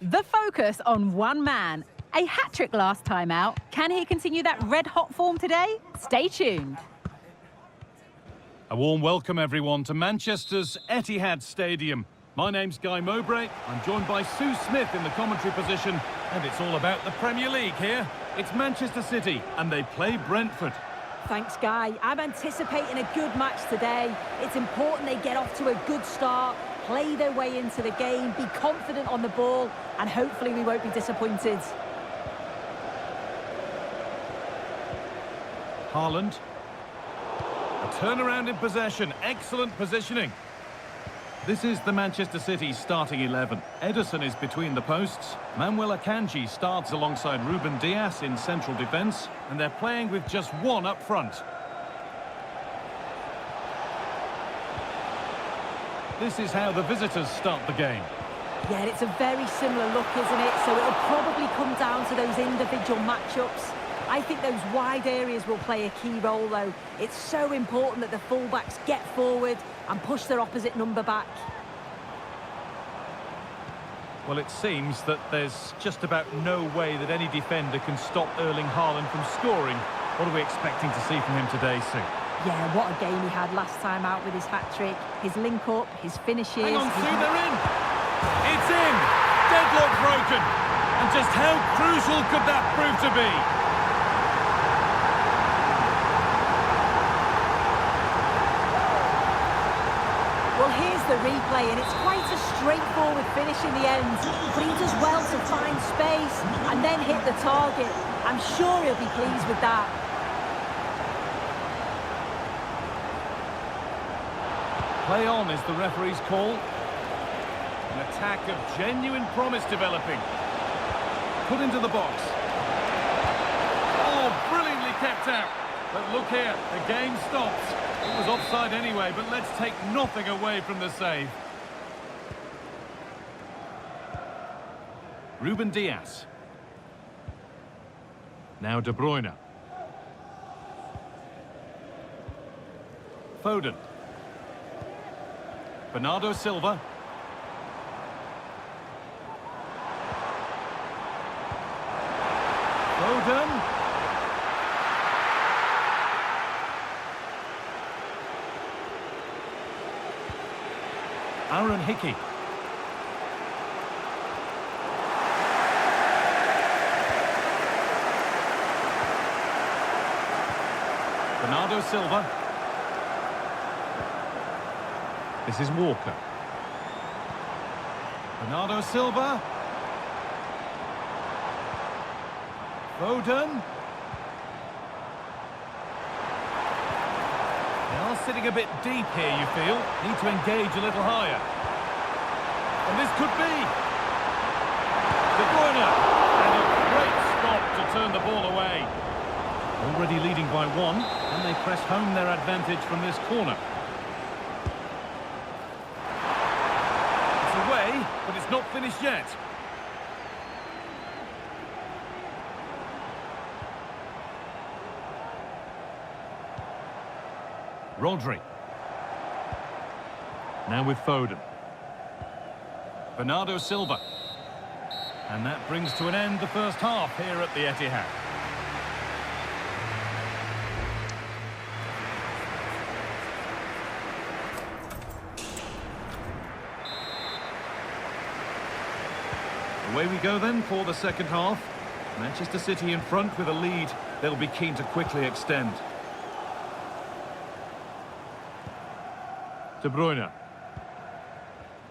The focus on one man. A hat-trick last time out. Can he continue that red-hot form today? Stay tuned. A warm welcome, everyone, to Manchester's Etihad Stadium. My name's Guy Mowbray. I'm joined by Sue Smith in the commentary position, and it's all about the Premier League here. It's Manchester City, and they play Brentford. Thanks, Guy. I'm anticipating a good match today. It's important they get off to a good start, play their way into the game, be confident on the ball, and hopefully we won't be disappointed. Haaland. A turnaround in possession. Excellent positioning. This is the Manchester City starting 11. Ederson is between the posts. Manuel Akanji starts alongside Ruben Dias in central defence. And they're playing with just one up front. This is how the visitors start the game. Yeah, it's a very similar look, isn't it? So it'll probably come down to those individual matchups. I think those wide areas will play a key role, though. It's so important that the fullbacks get forward and push their opposite number back. Well, it seems that there's just about no way that any defender can stop Erling Haaland from scoring. What are we expecting to see from him today, Sue? Yeah, what a game he had last time out with his hat-trick. His link-up, his finishes... Hang on, Sue, they're in! It's in! Deadlock broken! And just how crucial could that prove to be? Well, here's the replay, and it's quite a straightforward finish in the end. But he does well to find space and then hit the target. I'm sure he'll be pleased with that. Play on is the referee's call. An attack of genuine promise developing. Put into the box. Oh, brilliantly kept out. But look here, the game stops. It was offside anyway, but let's take nothing away from the save. Ruben Dias. Now De Bruyne. Foden. Bernardo Silva. Foden. Aaron Hickey. Bernardo Silva. This is Walker. Bernardo Silva. Foden. They are sitting a bit deep here, you feel. Need to engage a little higher. And this could be. De Bruyne. And a great stop to turn the ball away. Already leading by one, and they press home their advantage from this corner. It's away, but it's not finished yet. Rodri. Now with Foden. Bernardo Silva. And that brings to an end the first half here at the Etihad. Away we go then for the second half. Manchester City in front with a lead they'll be keen to quickly extend. De Bruyne.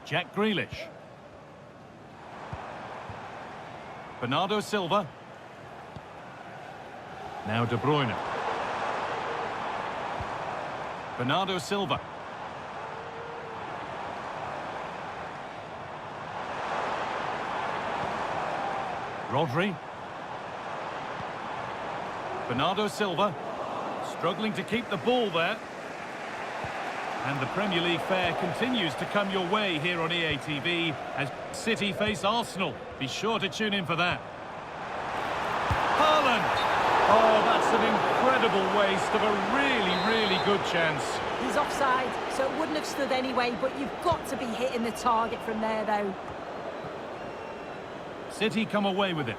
Jack Grealish. Bernardo Silva. Now De Bruyne. Bernardo Silva. Rodri. Bernardo Silva. Struggling to keep the ball there. And the Premier League fare continues to come your way here on EA TV as City face Arsenal. Be sure to tune in for that. Haaland! terrible waste of a really good chance. He's offside, so it wouldn't have stood anyway, but you've got to be hitting the target from there, though. City come away with it.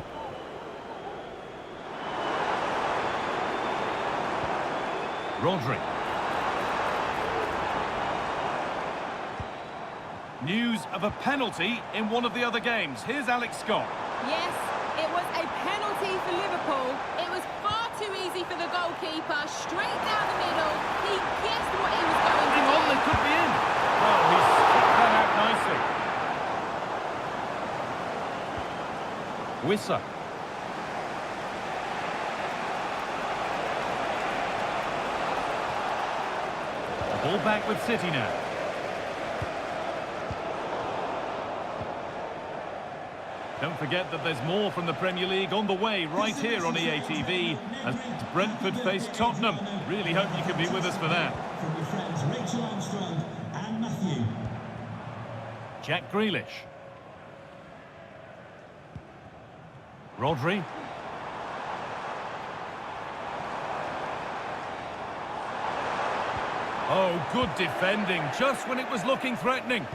Rodri. News of a penalty in one of the other games. Here's Alex Scott. Yes, it was a penalty for Liverpool. It was far too easy for the goalkeeper. Straight down the middle. He guessed what he was going to Hang do. on, they could be in. Well, he's kicked that out nicely. Wissa. Ball back with City now. Don't forget that there's more from the Premier League on the way right here on EA TV as Brentford face Tottenham. Really hope you can be with us for that. From your friends Rachel Armstrong and Matthew. Jack Grealish. Rodri. Oh, good defending, just when it was looking threatening.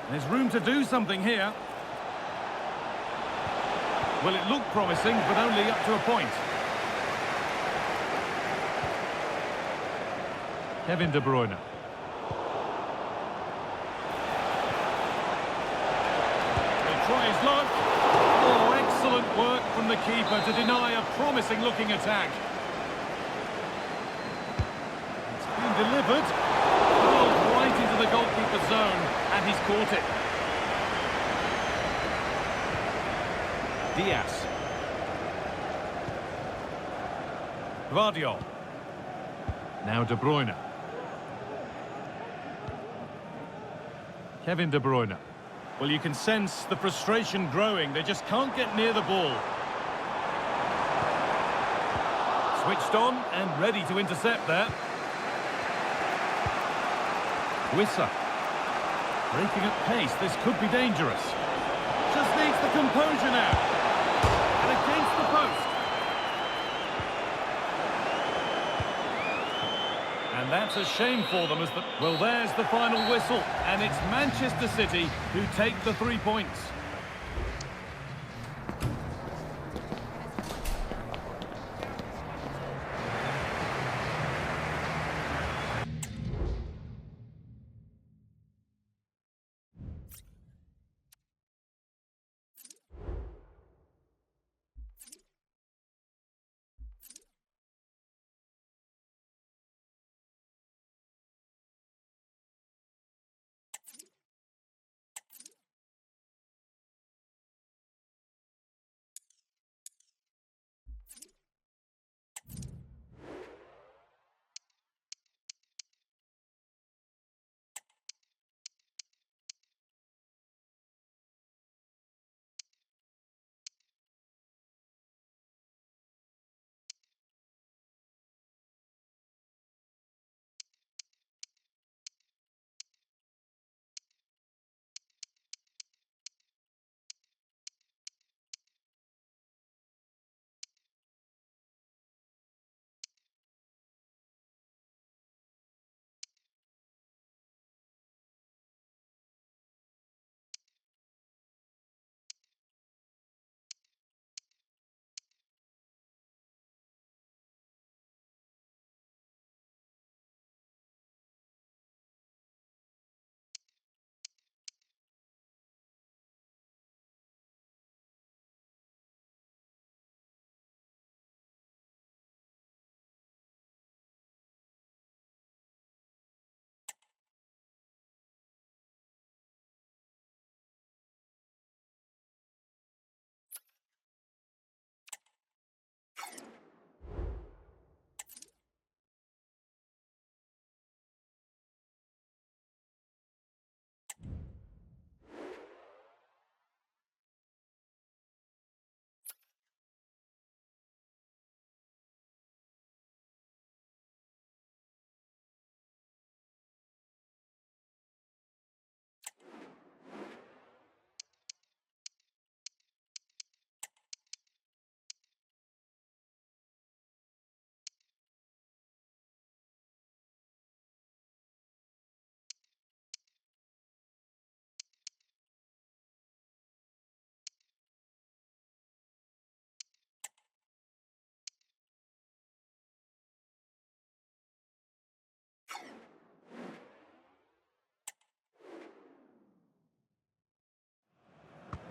There's room to do something here. Well, it looked promising, but only up to a point. Kevin De Bruyne. He'll try his luck. Oh, excellent work from the keeper to deny a promising-looking attack. Delivered. Oh, right into the goalkeeper's zone, and he's caught it. Diaz. Gvardiol. Now De Bruyne. Kevin De Bruyne. Well, you can sense the frustration growing. They just can't get near the ball. Switched on and ready to intercept there. Wissa. Breaking at pace, this could be dangerous. Just needs the composure now. And against the post. And that's a shame for them as the... Well, there's the final whistle. And it's Manchester City who take the 3 points.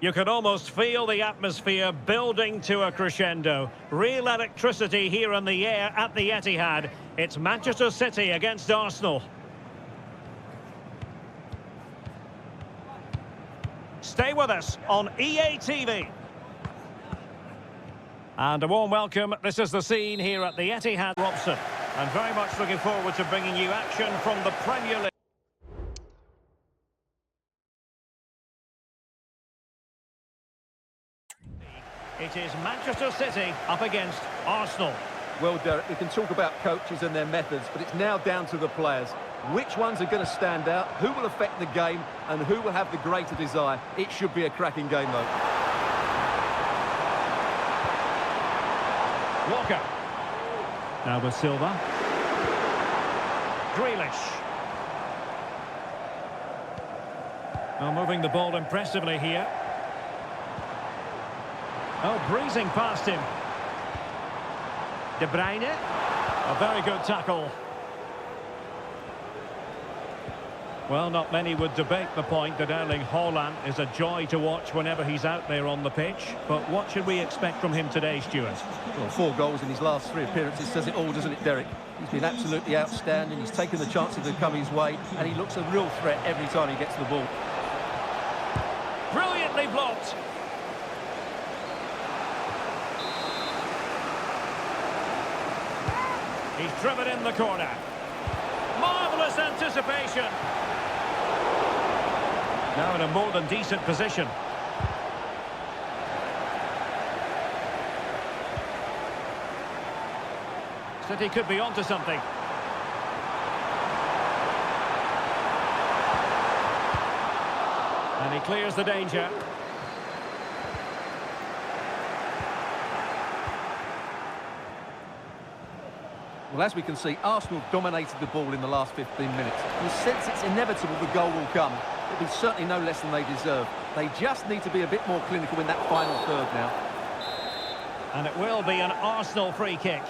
You can almost feel the atmosphere building to a crescendo. Real electricity here in the air at the Etihad. It's Manchester City against Arsenal. Stay with us on EA TV. And a warm welcome. This is the scene here at the Etihad. Robson. And very much looking forward to bringing you action from the Premier League. It is Manchester City up against Arsenal. Well, Derek, we can talk about coaches and their methods, but it's now down to the players. Which ones are going to stand out, who will affect the game, and who will have the greater desire? It should be a cracking game, though. Walker. Now with Silva. Grealish. Now moving the ball impressively here. Oh, breezing past him. De Bruyne. A very good tackle. Well, not many would debate the point that Erling Haaland is a joy to watch whenever he's out there on the pitch. But what should we expect from him today, Stuart? Well, 4 goals in his last 3 appearances says it all, doesn't it, Derek? He's been absolutely outstanding. He's taken the chances that come his way, and he looks a real threat every time he gets the ball. Brilliantly blocked. He's driven in the corner. Marvellous anticipation. Now in a more than decent position. City could be onto something. And he clears the danger. Well, as we can see, Arsenal dominated the ball in the last 15 minutes. You sense it's inevitable the goal will come. It'll be certainly no less than they deserve. They just need to be a bit more clinical in that final third now. And it will be an Arsenal free kick.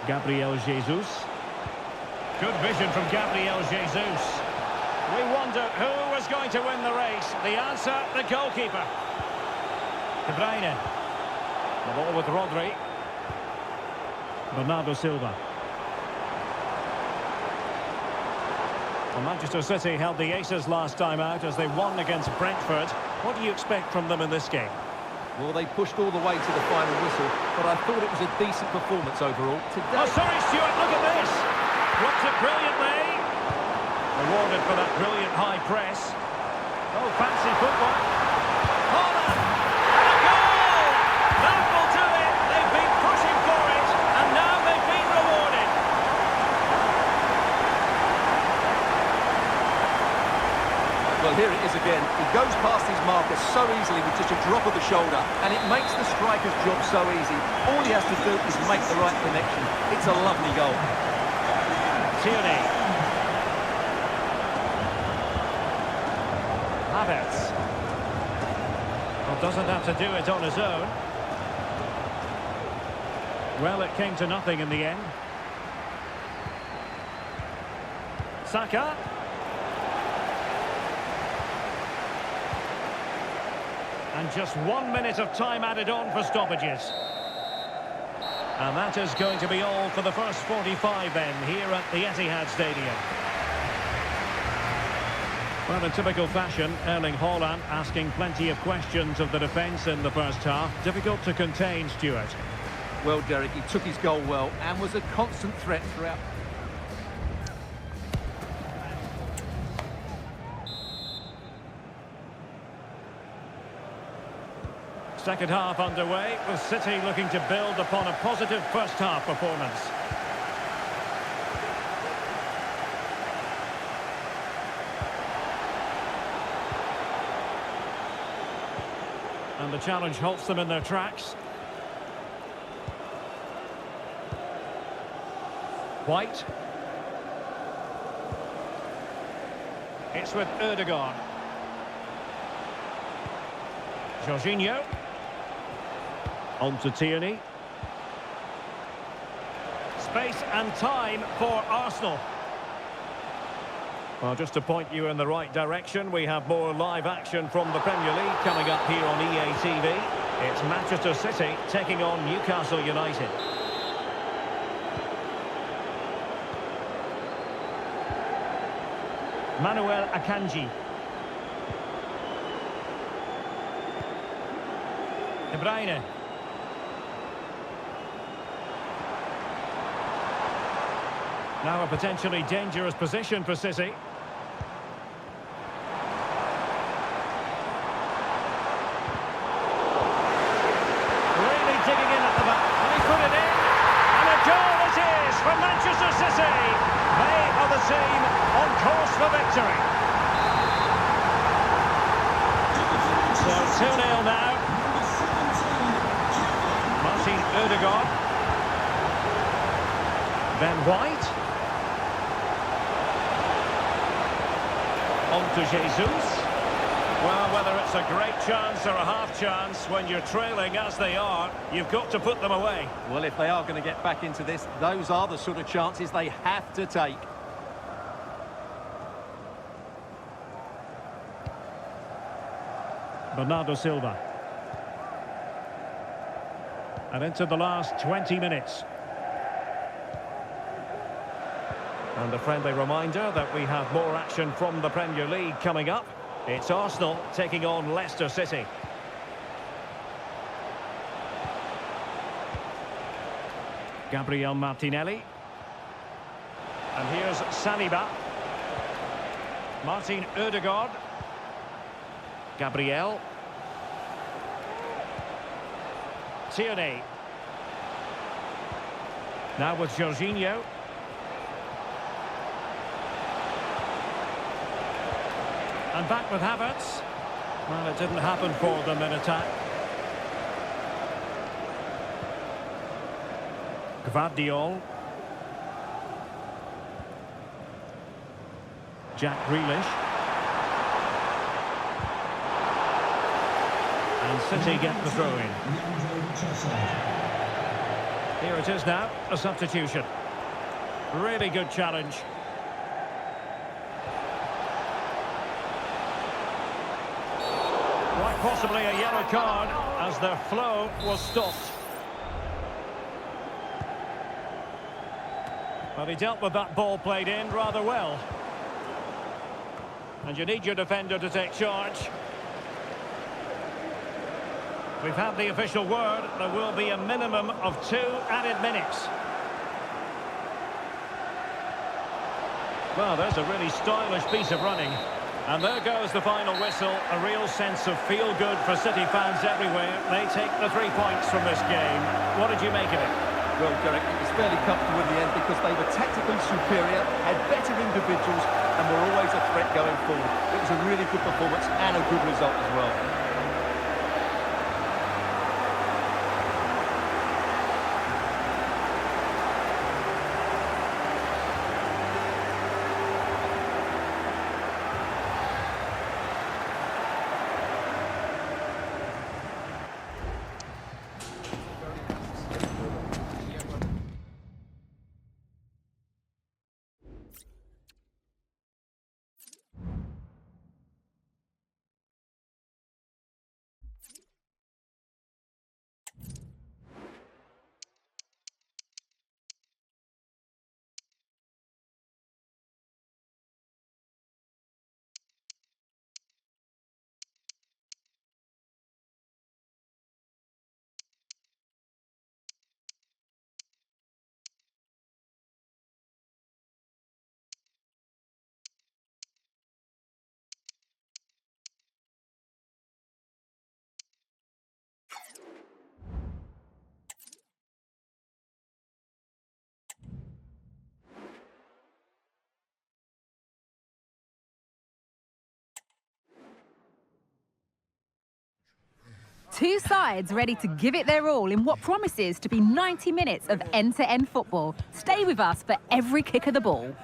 Gabriel Jesus. Good vision from Gabriel Jesus. We wonder who was going to win the race. The answer, the goalkeeper. De Bruyne. The ball with Rodri. Bernardo Silva. Well, Manchester City held the aces last time out as they won against Brentford. What do you expect from them in this game? Well, they pushed all the way to the final whistle, but I thought it was a decent performance overall. Today... Oh, sorry, Stuart, look at this. Blocked it brilliantly. Rewarded for that brilliant high press. Oh, fancy footwork. Haaland! A goal! That will do it. They've been pushing for it, and now they've been rewarded. Well, here it is again. He goes past his marker so easily with just a drop of the shoulder, and it makes the striker's job so easy. All he has to do is make the right connection. It's a lovely goal. Tierney. Havertz. Well, doesn't have to do it on his own. Well, it came to nothing in the end. Saka. And just 1 minute of time added on for stoppages. And that is going to be all for the first 45 then, here at the Etihad Stadium. Well, in typical fashion, Erling Haaland asking plenty of questions of the defence in the first half. Difficult to contain, Stuart. Well, Derek, he took his goal well and was a constant threat throughout. Second half underway, with City looking to build upon a positive first half performance. And the challenge halts them in their tracks. White. It's with Ødegaard. Jorginho. On to Tierney. space and time for Arsenal. Well, just to point you in the right direction, we have more live action from the Premier League coming up here on EA TV. It's Manchester City taking on Newcastle United. Manuel Akanji. De Bruyne. Now a potentially dangerous position for City. Really digging in at the back. And he put it in. And a goal it is for Manchester City. They are the team on course for victory. So 2-0 now. Martin Ødegaard. Ben White. On to Jesus. Well, whether it's a great chance or a half chance, when you're trailing as they are, you've got to put them away. Well, if they are going to get back into this, those are the sort of chances they have to take. Bernardo Silva. And into the last 20 minutes. And a friendly reminder that we have more action from the Premier League coming up. It's Arsenal taking on Leicester City. Gabriel Martinelli. And here's Saliba. Martin Ødegaard. Gabriel. Tierney. Now with Jorginho. And back with Havertz. Well, it didn't happen for them in attack. Gvardiol. Jack Grealish. And City get the throw-in. Here it is now, a substitution. Really good challenge. Quite possibly a yellow card as their flow was stopped. But he dealt with that ball played in rather well. And you need your defender to take charge. We've had the official word. There will be a minimum of 2 added minutes. Well, there's a really stylish piece of running. And there goes the final whistle. A real sense of feel-good for City fans everywhere. They take the 3 points from this game. What did you make of it? Well, Derek, it was fairly comfortable in the end because they were tactically superior, had better individuals, and were always a threat going forward. It was a really good performance and a good result as well. Two sides ready to give it their all in what promises to be 90 minutes of end-to-end football. Stay with us for every kick of the ball.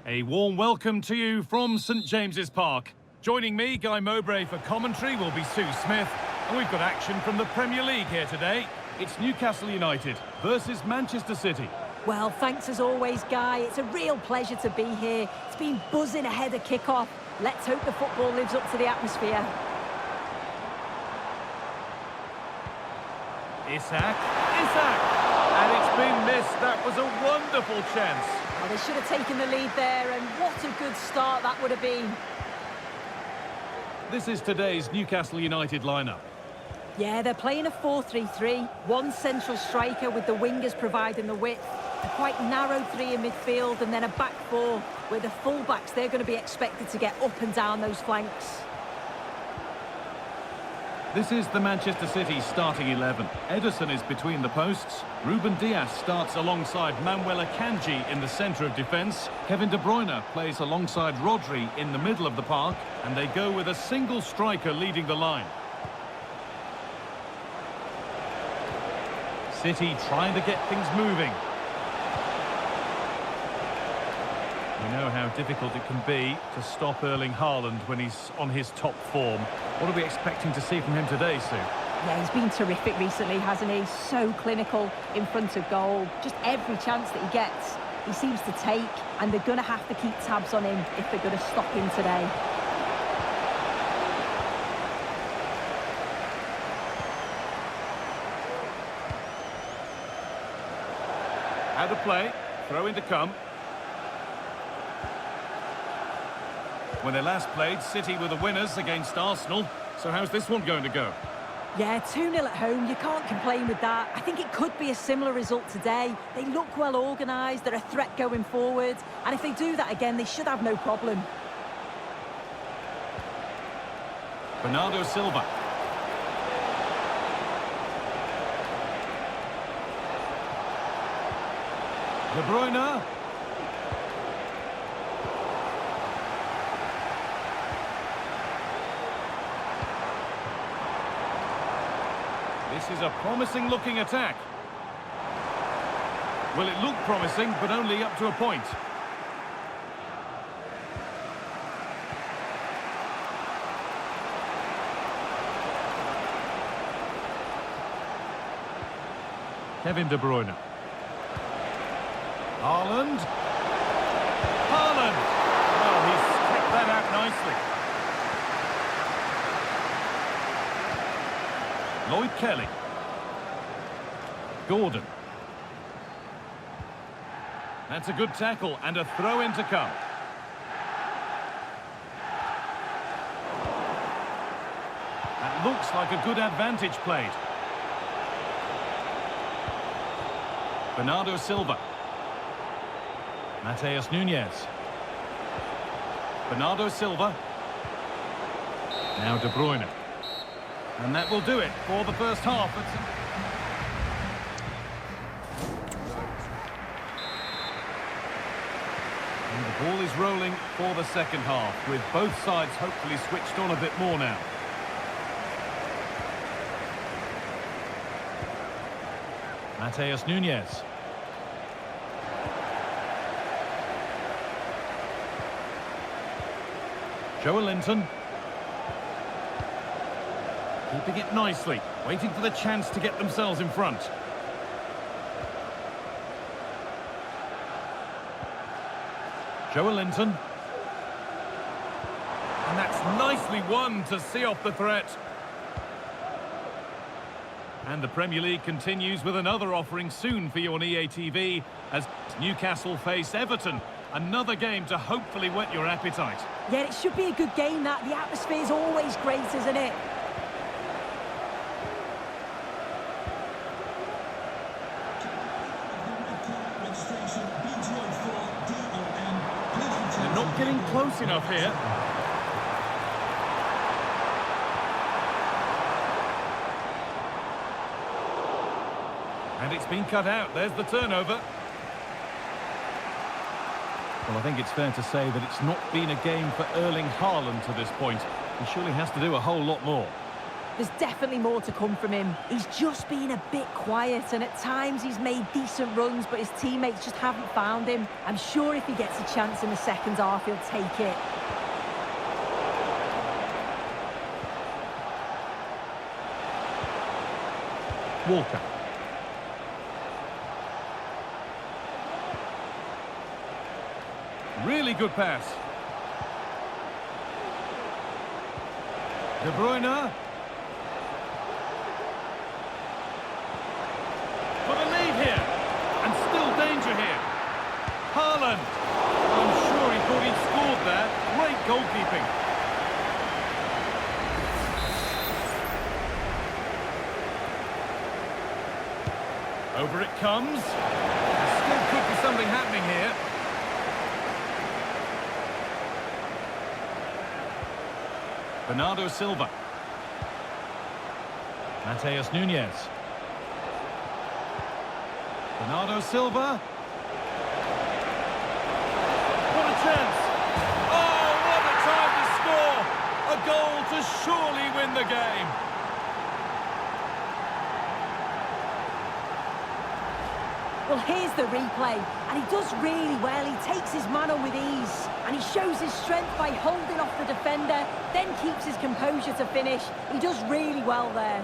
A warm welcome to you from St James's Park. Joining me, Guy Mowbray, for commentary will be Sue Smith. And we've got action from the Premier League here today. It's Newcastle United versus Manchester City. Well, thanks as always, Guy. It's a real pleasure to be here. It's been buzzing ahead of kick-off. Let's hope the football lives up to the atmosphere. Isak. And it's been missed. That was a wonderful chance. Well, they should have taken the lead there, and what a good start that would have been. This is today's Newcastle United lineup. Yeah, they're playing a 4-3-3. One central striker with the wingers providing the width. A quite narrow three in midfield, and then a back four where the full-backs, they're going to be expected to get up and down those flanks. This is the Manchester City starting 11. Ederson is between the posts. Ruben Dias starts alongside Manuel Akanji in the centre of defence. Kevin De Bruyne plays alongside Rodri in the middle of the park. And they go with a single striker leading the line. City trying to get things moving. We know how difficult it can be to stop Erling Haaland when he's on his top form. What are we expecting to see from him today, Sue? Yeah, he's been terrific recently, hasn't he? So clinical in front of goal. Just every chance that he gets, he seems to take, and they're going to have to keep tabs on him if they're going to stop him today. Out of play, throw in to come. When they last played, City were the winners against Arsenal. So how's this one going to go? Yeah, 2-0 at home, you can't complain with that. I think it could be a similar result today. They look well organised, they're a threat going forward, and if they do that again, they should have no problem. Bernardo Silva. De Bruyne. This is a promising looking attack. Well, it looked promising, but only up to a point. Kevin De Bruyne. Haaland. Well, he's kept that out nicely. Lloyd Kelly. Gordon. That's a good tackle and a throw-in to come. That looks like a good advantage played. Bernardo Silva. Matheus Nunes. Bernardo Silva. Now De Bruyne. And that will do it for the first half. And the ball is rolling for the second half, with both sides hopefully switched on a bit more now. Matheus Nunes. Joelinton. Keeping it nicely, waiting for the chance to get themselves in front. Joelinton. And that's nicely won to see off the threat. And the Premier League continues with another offering soon for you on EA TV as Newcastle face Everton. Another game to hopefully whet your appetite. Yeah, it should be a good game, that. The atmosphere is always great, isn't it? They're not getting close enough here. And it's been cut out. There's the turnover. Well, I think it's fair to say that it's not been a game for Erling Haaland to this point. He surely has to do a whole lot more. There's definitely more to come from him. He's just been a bit quiet, and at times he's made decent runs, but his teammates just haven't found him. I'm sure if he gets a chance in the second half, he'll take it. Walker. Really good pass. De Bruyne. For the lead here. And still danger here. Haaland. I'm sure he thought he'd scored there. Great goalkeeping. Over it comes. There still could be something happening here. Bernardo Silva. Mateus Nunes. Bernardo Silva. What a chance! Oh, what a time to score! A goal to surely win the game. Well, here's the replay, and he does really well. He takes his man on with ease, and he shows his strength by holding off the defender, then keeps his composure to finish. He does really well there.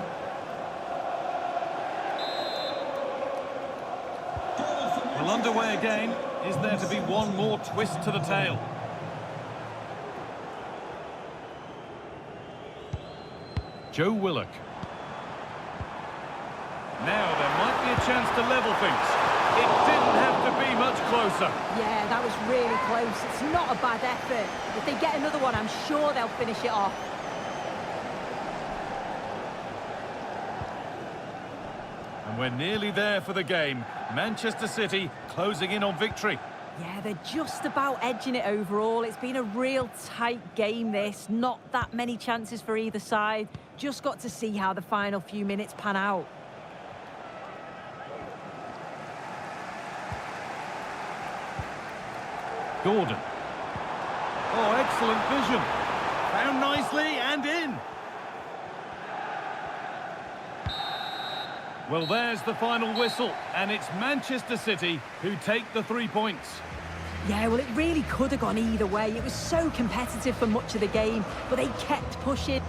Well, underway again. Is there to be one more twist to the tale? Joe Willock. Now there might be a chance to level things. It didn't have to be much closer. Yeah, that was really close. It's not a bad effort. If they get another one, I'm sure they'll finish it off. And we're nearly there for the game. Manchester City closing in on victory. Yeah, they're just about edging it overall. It's been a real tight game, this. Not that many chances for either side. Just got to see how the final few minutes pan out. Gordon. Oh, excellent vision. Found nicely and in. Well, there's the final whistle, and it's Manchester City who take the 3 points. Yeah, well, it really could have gone either way. It was so competitive for much of the game, but they kept pushing.